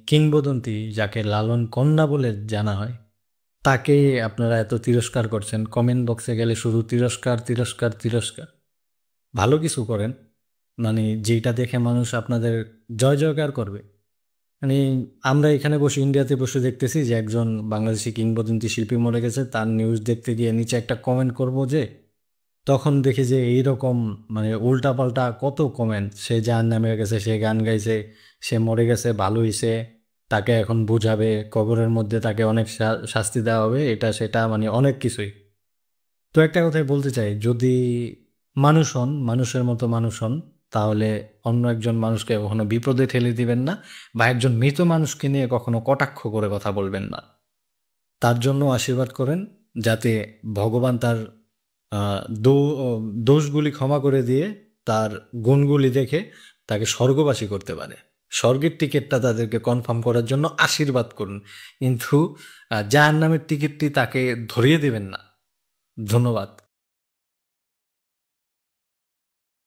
কিংবদন্তি যাকে লালন কন্যা বলে জানা হয় তাকে আপনারা এত তিরস্কার করছেন। কমেন্ট বক্সে গেলে শুধু তিরস্কার তিরস্কার তিরস্কার। ভালো কিছু করেন, মানে যেটা দেখে মানুষ আপনাদের জয় জয়কার করবে। মানে আমরা এখানে বসে ইন্ডিয়াতে বসে দেখতেছি যে একজন বাংলাদেশি কিংবদন্তি শিল্পী মরে গেছে, তার নিউজ দেখতে গিয়ে নিচে একটা কমেন্ট করব যে, তখন দেখি যে এইরকম মানে উল্টাপাল্টা কত কমেন্ট, সে জাহান নামে গেছে, সে গান গাইছে, সে মরে গেছে, ভালো হইছে, তাকে এখন বুঝাবে, কবরের মধ্যে তাকে অনেক শাস্তি দেওয়া হবে, এটা সেটা মানে অনেক কিছুই। তো একটা কথাই বলতে চাই, যদি মানুষ হন, মানুষের মতো মানুষ হন, তাহলে অন্য একজন মানুষকে কখনো বিপদে ঠেলে দিবেন না, বা একজন মৃত মানুষকে নিয়ে কখনো কটাক্ষ করে কথা বলবেন না। তার জন্য আশীর্বাদ করেন যাতে ভগবান তার দোষগুলি ক্ষমা করে দিয়ে তার গুণগুলি দেখে তাকে স্বর্গবাসী করতে পারে। স্বর্গের টিকিটটা তাদেরকে কনফার্ম করার জন্য আশীর্বাদ করুন, কিন্তু জাহান্নামের টিকিটটি তাকে ধরিয়ে দেবেন না। ধন্যবাদ।